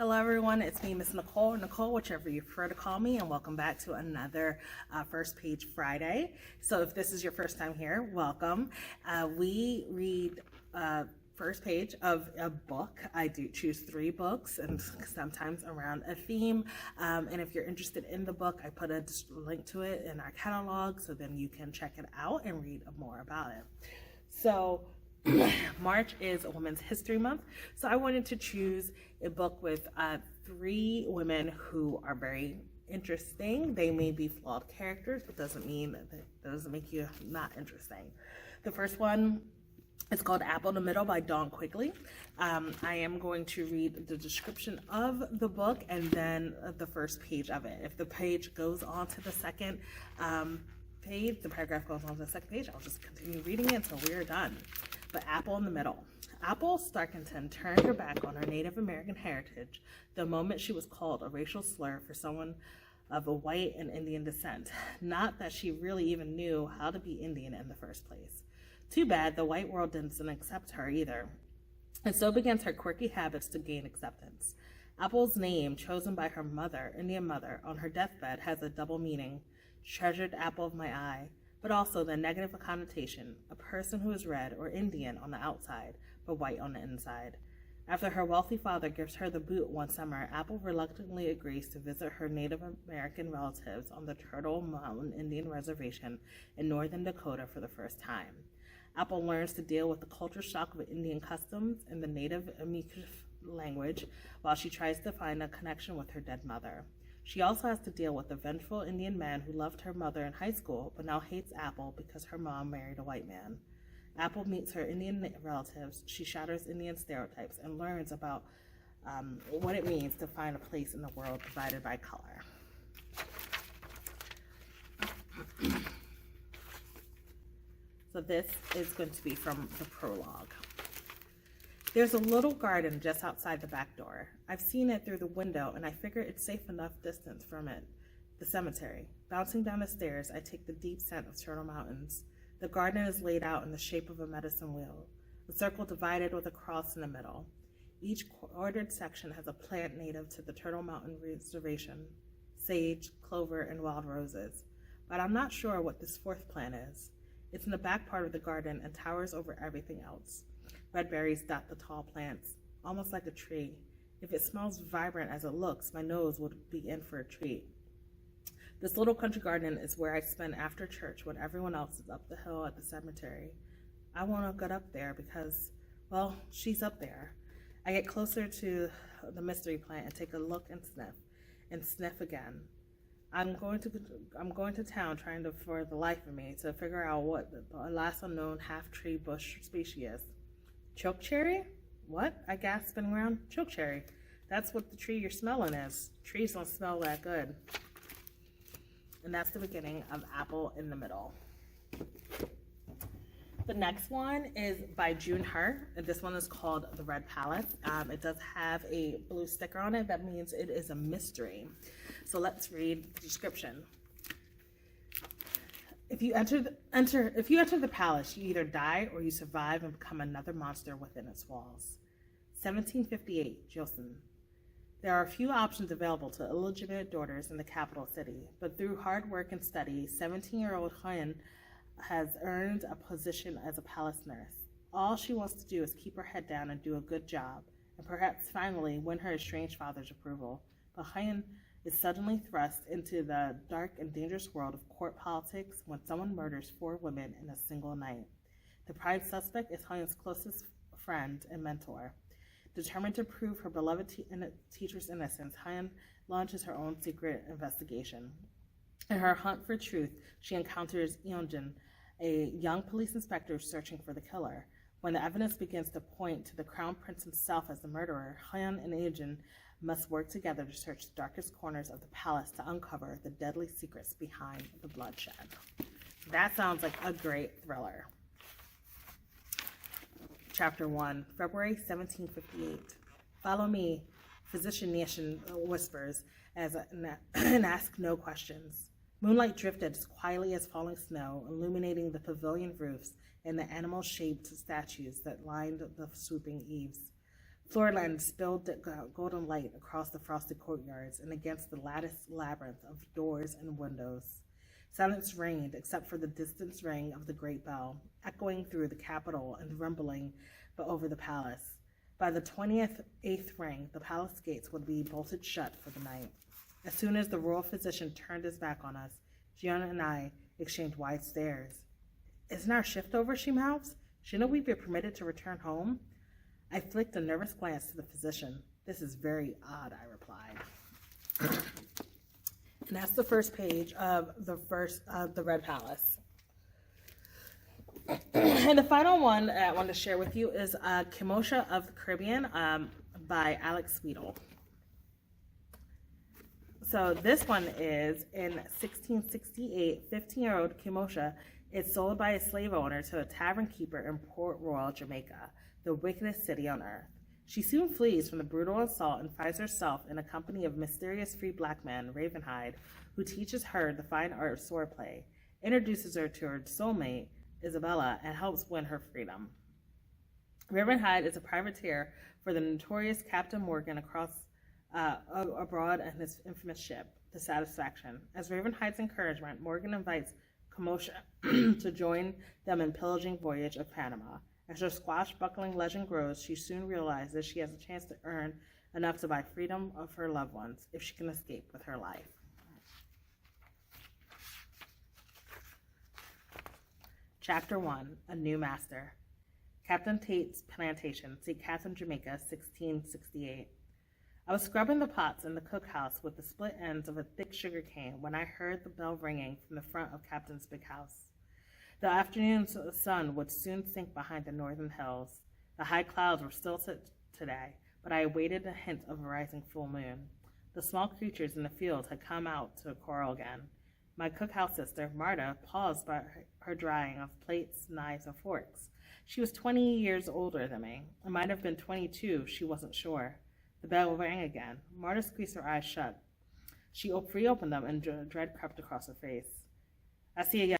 Hello everyone, it's me, Miss Nicole, whichever you prefer to call me, and welcome back to another First Page Friday. So if this is your first time here, welcome. We read first page of a book. I do choose 3 books and sometimes around a theme. And if you're interested in the book, I put a link to it in our catalog so then you can check it out and read more about it. So March is Women's History Month, so I wanted to choose a book with 3 women who are very interesting. They may be flawed characters, but doesn't mean that doesn't make you not interesting. The first one is called Apple in the Middle by Dawn Quigley. I am going to read the description of the book and then the first page of it. If the page goes on to the second page, the paragraph goes on to the second page, I'll just continue reading it until we're done. But Apple in the Middle. Apple Starkington turned her back on her Native American heritage the moment she was called a racial slur for someone of a white and Indian descent. Not that she really even knew how to be Indian in the first place. Too bad the white world didn't accept her either. And so begins her quirky habits to gain acceptance. Apple's name, chosen by her mother, Indian mother, on her deathbed has a double meaning. Treasured apple of my eye, but also the negative connotation, a person who is red or Indian on the outside, but white on the inside. After her wealthy father gives her the boot one summer, Apple reluctantly agrees to visit her Native American relatives on the Turtle Mountain Indian Reservation in northern Dakota for the first time. Apple learns to deal with the culture shock of Indian customs and the Native Amish language while she tries to find a connection with her dead mother. She also has to deal with the vengeful Indian man who loved her mother in high school but now hates Apple because her mom married a white man. Apple meets her Indian relatives, she shatters Indian stereotypes, and learns about what it means to find a place in the world divided by color. So this is going to be from the prologue. There's a little garden just outside the back door. I've seen it through the window and I figure it's safe enough distance from it. The cemetery. Bouncing down the stairs, I take the deep scent of Turtle Mountains. The garden is laid out in the shape of a medicine wheel, a circle divided with a cross in the middle. Each ordered section has a plant native to the Turtle Mountain Reservation, sage, clover, and wild roses. But I'm not sure what this 4th plant is. It's in the back part of the garden and towers over everything else. Red berries dot the tall plants, almost like a tree. If it smells vibrant as it looks, my nose would be in for a treat. This little country garden is where I spend after church when everyone else is up the hill at the cemetery. I want to get up there because, well, she's up there. I get closer to the mystery plant and take a look and sniff again. I'm going to town trying to, for the life of me, to figure out what the last unknown half-tree bush species is. Chokecherry? What? I gasped, spinning around. Chokecherry. That's what the tree you're smelling is. Trees don't smell that good. And that's the beginning of Apple in the Middle. The next one is by June Hur, and this one is called The Red Palace. It does have a blue sticker on it. That means it is a mystery. So let's read the description. If you enter the palace, you either die or you survive and become another monster within its walls. 1758, Joseon. There are a few options available to illegitimate daughters in the capital city, but through hard work and study, 17-year-old Hyun has earned a position as a palace nurse. All she wants to do is keep her head down and do a good job, and perhaps finally win her estranged father's approval. But Hyun is suddenly thrust into the dark and dangerous world of court politics when someone murders 4 women in a single night. The prime suspect is Hyun's closest friend and mentor. Determined to prove her beloved teacher's innocence, Hyun launches her own secret investigation. In her hunt for truth, she encounters Yeonjun, a young police inspector searching for the killer. When the evidence begins to point to the crown prince himself as the murderer, Hyun and Yeonjun must work together to search the darkest corners of the palace to uncover the deadly secrets behind the bloodshed. That sounds like a great thriller. Chapter 1, February 1758. Follow me, Physician Nation whispers and ask no questions. Moonlight drifted as quietly as falling snow, illuminating the pavilion roofs and the animal-shaped statues that lined the swooping eaves. Floorland spilled golden light across the frosted courtyards and against the latticed labyrinth of doors and windows. Silence reigned except for the distant ring of the great bell, echoing through the Capitol and rumbling over the palace. By the 28th ring, the palace gates would be bolted shut for the night. As soon as the royal physician turned his back on us, Gianna and I exchanged wide stares. "Isn't our shift over?" she mouths. "Shouldn't we be permitted to return home?" I flicked a nervous glance to the physician. "This is very odd," I replied. And that's the first page of the Red Palace. And the final one I want to share with you is Kimosha of the Caribbean by Alex Sweedle. So this one is in 1668, 15-year-old Kimosha is sold by a slave owner to a tavern keeper in Port Royal, Jamaica, the wickedest city on earth. She soon flees from the brutal assault and finds herself in a company of mysterious free black man, Ravenhide, who teaches her the fine art of swordplay, introduces her to her soulmate, Isabella, and helps win her freedom. Ravenhide is a privateer for the notorious Captain Morgan abroad on his infamous ship, the Satisfaction. As Ravenhide's encouragement, Morgan invites Kimosha to join them in pillaging voyage of Panama. As her swashbuckling legend grows, she soon realizes she has a chance to earn enough to buy freedom of her loved ones if she can escape with her life. Chapter 1, A New Master. Captain Tate's Plantation, St. Catherine, Jamaica, 1668. I was scrubbing the pots in the cookhouse with the split ends of a thick sugar cane when I heard the bell ringing from the front of Captain's big house. The afternoon sun would soon sink behind the northern hills. The high clouds were still today, but I awaited a hint of a rising full moon. The small creatures in the field had come out to quarrel again. My cookhouse sister, Marta, paused by her drying of plates, knives, and forks. She was 20 years older than me. It might have been 22, she wasn't sure. The bell rang again. Marta squeezed her eyes shut. She reopened them, and dread crept across her face. "I see again."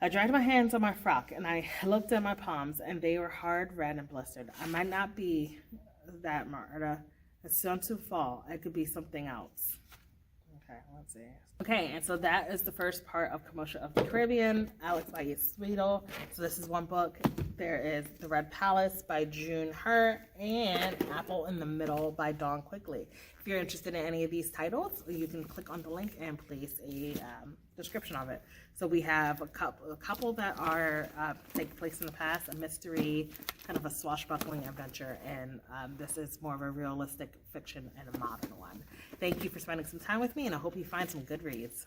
I dried my hands on my frock, and I looked at my palms, and they were hard, red, and blistered. I might not be that, Marta. It's soon to fall. I could be something else. Okay, let's see. Okay, and so that is the first part of Kimosha of the Caribbean, Alex by Sweedle. So this is one book. There is The Red Palace by June Hurt and Apple in the Middle by Dawn Quigley. If you're interested in any of these titles, you can click on the link and place a description of it. So we have a couple that are take place in the past, a mystery, kind of a swashbuckling adventure, and this is more of a realistic fiction and a modern one. Thank you for spending some time with me, and I hope you find some good reads.